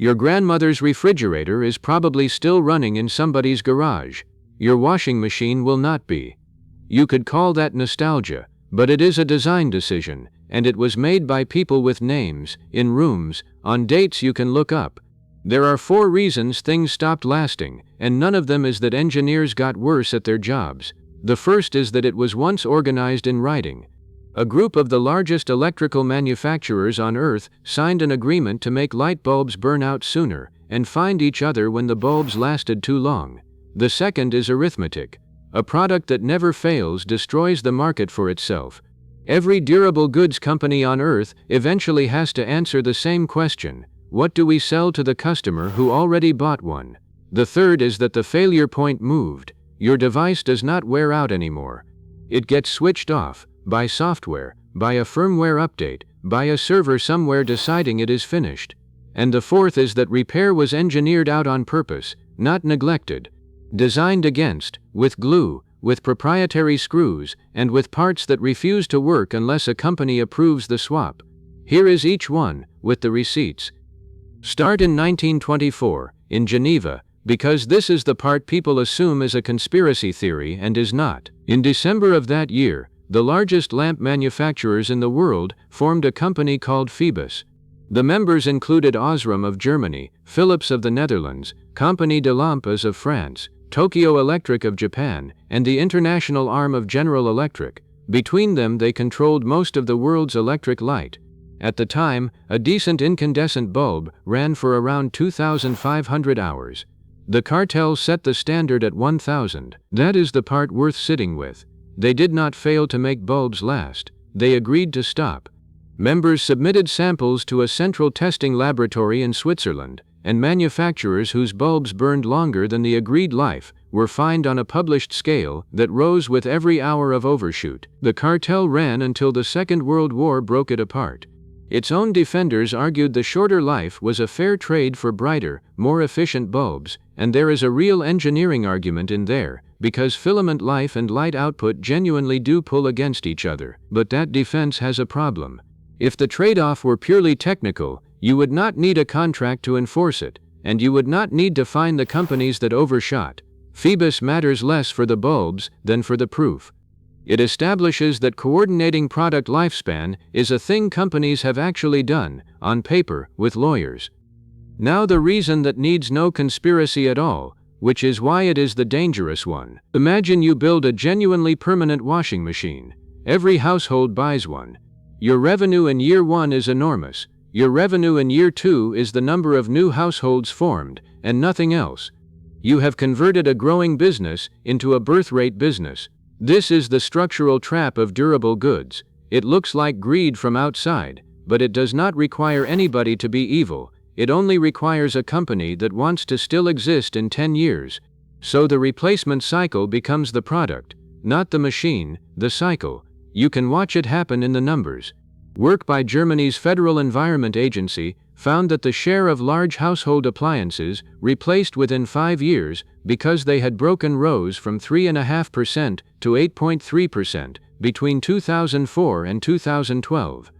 Your grandmother's refrigerator is probably still running in somebody's garage. Your washing machine will not be. You could call that nostalgia, but it is a design decision, and it was made by people with names, in rooms, on dates you can look up. There are 4 reasons things stopped lasting, and none of them is that engineers got worse at their jobs. The first is that it was once organized in writing. A group of the largest electrical manufacturers on Earth signed an agreement to make light bulbs burn out sooner, and find each other when the bulbs lasted too long. The second is arithmetic. A product that never fails destroys the market for itself. Every durable goods company on Earth eventually has to answer the same question: what do we sell to the customer who already bought one? The third is that the failure point moved. Your device does not wear out anymore. It gets switched off, by software, by a firmware update, by a server somewhere deciding it is finished. And the fourth is that repair was engineered out on purpose, not neglected. Designed against, with glue, with proprietary screws, and with parts that refuse to work unless a company approves the swap. Here is each one, with the receipts. Start in 1924, in Geneva, because this is the part people assume is a conspiracy theory and is not. In December of that year, the largest lamp manufacturers in the world formed a company called Phoebus. The members included Osram of Germany, Philips of the Netherlands, Compagnie de Lampes of France, Tokyo Electric of Japan, and the international arm of General Electric. Between them they controlled most of the world's electric light. At the time, a decent incandescent bulb ran for around 2,500 hours. The cartel set the standard at 1,000. That is the part worth sitting with. They did not fail to make bulbs last. They agreed to stop. Members submitted samples to a central testing laboratory in Switzerland, and manufacturers whose bulbs burned longer than the agreed life were fined on a published scale that rose with every hour of overshoot. The cartel ran until the Second World War broke it apart. Its own defenders argued the shorter life was a fair trade for brighter, more efficient bulbs, and there is a real engineering argument in there, because filament life and light output genuinely do pull against each other. But that defense has a problem. If the trade-off were purely technical, you would not need a contract to enforce it, and you would not need to fine the companies that overshot. Phoebus matters less for the bulbs than for the proof. It establishes that coordinating product lifespan is a thing companies have actually done, on paper, with lawyers. Now the reason that needs no conspiracy at all, which is why it is the dangerous one. Imagine you build a genuinely permanent washing machine. Every household buys one. Your revenue in year 1 is enormous. Your revenue in year 2 is the number of new households formed, and nothing else. You have converted a growing business into a birth rate business. This is the structural trap of durable goods. It looks like greed from outside, but it does not require anybody to be evil. It only requires a company that wants to still exist in 10 years. So the replacement cycle becomes the product, not the machine, the cycle. You can watch it happen in the numbers. Work by Germany's Federal Environment Agency found that the share of large household appliances replaced within 5 years because they had broken rose from 3.5% to 8.3% between 2004 and 2012.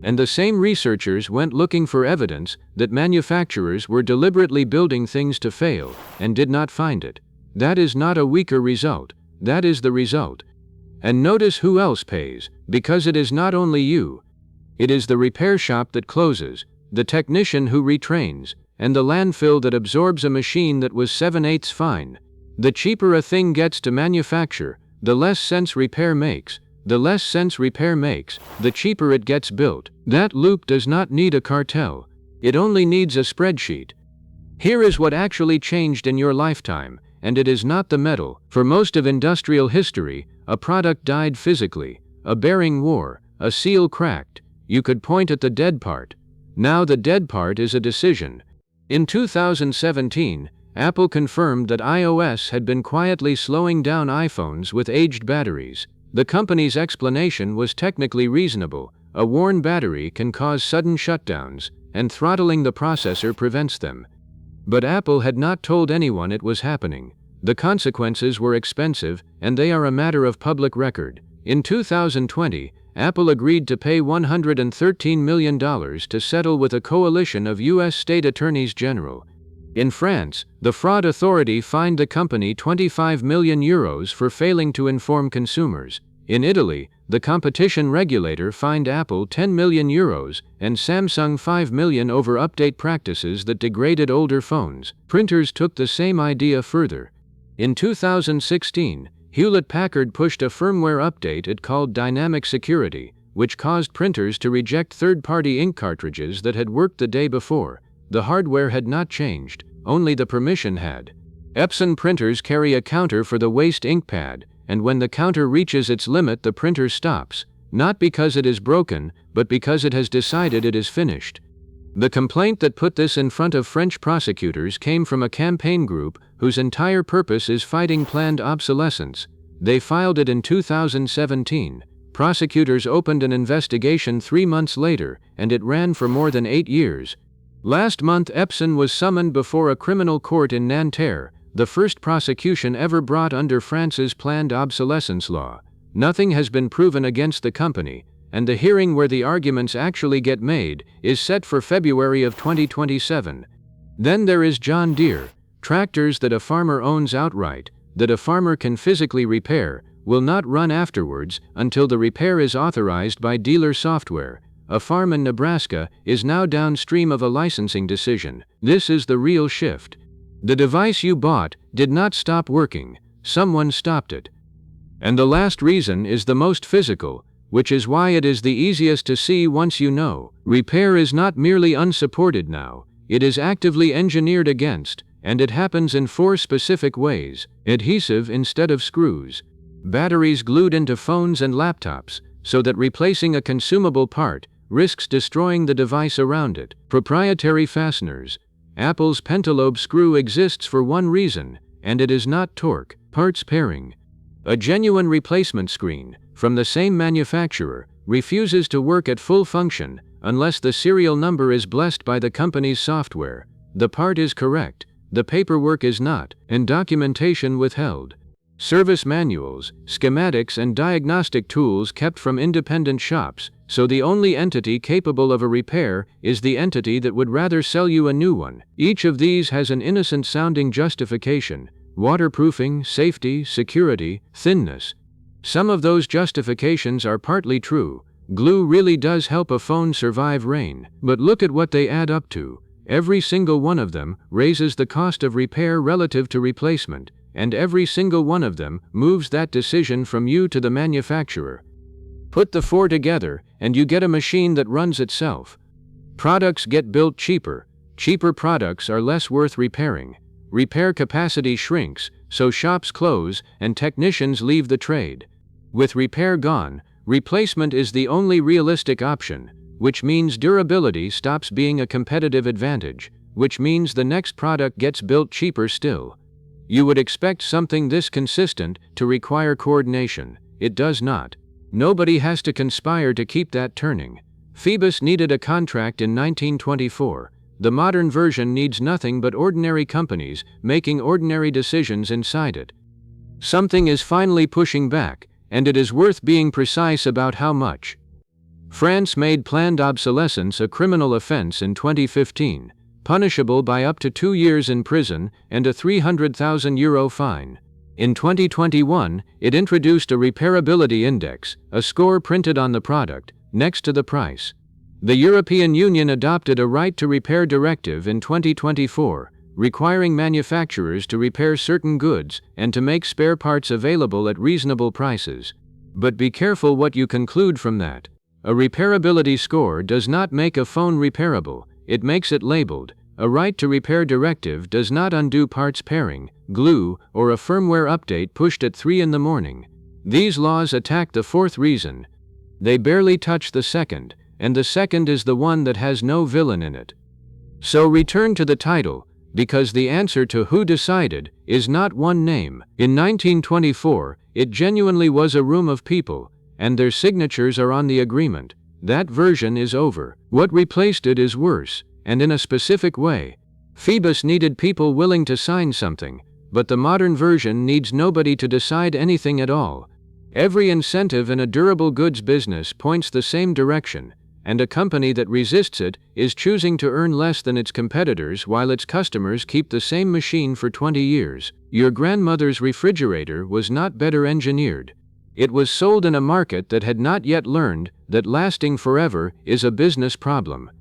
And the same researchers went looking for evidence that manufacturers were deliberately building things to fail and did not find it. That is not a weaker result. That is the result. And notice who else pays, because it is not only you. It is the repair shop that closes, the technician who retrains, and the landfill that absorbs a machine that was 7/8 fine. The cheaper a thing gets to manufacture, the less sense repair makes. The less sense repair makes, the cheaper it gets built. That loop does not need a cartel. It only needs a spreadsheet. Here is what actually changed in your lifetime, and it is not the metal. For most of industrial history, a product died physically, a bearing wore, a seal cracked. You could point at the dead part. Now the dead part is a decision. In 2017, Apple confirmed that iOS had been quietly slowing down iPhones with aged batteries. The company's explanation was technically reasonable. A worn battery can cause sudden shutdowns, and throttling the processor prevents them. But Apple had not told anyone it was happening. The consequences were expensive, and they are a matter of public record. In 2020, Apple agreed to pay $113 million to settle with a coalition of U.S. state attorneys general. In France, the fraud authority fined the company €25 million for failing to inform consumers. In Italy, the competition regulator fined Apple €10 million and Samsung $5 million over update practices that degraded older phones. Printers took the same idea further. In 2016, Hewlett-Packard pushed a firmware update it called Dynamic Security, which caused printers to reject third-party ink cartridges that had worked the day before. The hardware had not changed, only the permission had. Epson printers carry a counter for the waste ink pad, and when the counter reaches its limit the printer stops, not because it is broken, but because it has decided it is finished. The complaint that put this in front of French prosecutors came from a campaign group whose entire purpose is fighting planned obsolescence. They filed it in 2017. Prosecutors opened an investigation 3 months later, and it ran for more than 8 years. Last month, Epson was summoned before a criminal court in Nanterre, the first prosecution ever brought under France's planned obsolescence law. Nothing has been proven against the company, and the hearing where the arguments actually get made is set for February of 2027. Then there is John Deere. Tractors that a farmer owns outright, that a farmer can physically repair, will not run afterwards until the repair is authorized by dealer software. A farm in Nebraska is now downstream of a licensing decision. This is the real shift. The device you bought did not stop working, someone stopped it. And the last reason is the most physical, which is why it is the easiest to see once you know. Repair is not merely unsupported now, it is actively engineered against, and it happens in 4 specific ways. Adhesive instead of screws. Batteries glued into phones and laptops, so that replacing a consumable part risks destroying the device around it. Proprietary fasteners. Apple's pentalobe screw exists for one reason, and it is not torque. Parts pairing. A genuine replacement screen, from the same manufacturer, refuses to work at full function unless the serial number is blessed by the company's software. The part is correct, the paperwork is not, and documentation withheld. Service manuals, schematics and diagnostic tools kept from independent shops, so the only entity capable of a repair is the entity that would rather sell you a new one. Each of these has an innocent-sounding justification: waterproofing, safety, security, thinness. Some of those justifications are partly true. Glue really does help a phone survive rain, but look at what they add up to. Every single one of them raises the cost of repair relative to replacement, and every single one of them moves that decision from you to the manufacturer. Put the 4 together, and you get a machine that runs itself. Products get built cheaper. Cheaper products are less worth repairing. Repair capacity shrinks, so shops close and technicians leave the trade. With repair gone, replacement is the only realistic option, which means durability stops being a competitive advantage, which means the next product gets built cheaper still. You would expect something this consistent to require coordination. It does not. Nobody has to conspire to keep that turning. Phoebus needed a contract in 1924. The modern version needs nothing but ordinary companies making ordinary decisions inside it. Something is finally pushing back, and it is worth being precise about how much. France made planned obsolescence a criminal offense in 2015, punishable by up to 2 years in prison and a €300,000 fine. In 2021, it introduced a repairability index, a score printed on the product, next to the price. The European Union adopted a right to repair directive in 2024, requiring manufacturers to repair certain goods and to make spare parts available at reasonable prices. But be careful what you conclude from that. A repairability score does not make a phone repairable, it makes it labeled. A right to repair directive does not undo parts pairing, glue, or a firmware update pushed at 3 in the morning. These laws attack the 4th reason. They barely touch the 2nd, and the 2nd is the one that has no villain in it. So return to the title, because the answer to who decided is not one name. In 1924, it genuinely was a room of people, and their signatures are on the agreement. That version is over. What replaced it is worse, and in a specific way. Phoebus needed people willing to sign something, but the modern version needs nobody to decide anything at all. Every incentive in a durable goods business points the same direction, and a company that resists it is choosing to earn less than its competitors while its customers keep the same machine for 20 years. Your grandmother's refrigerator was not better engineered. It was sold in a market that had not yet learned that lasting forever is a business problem.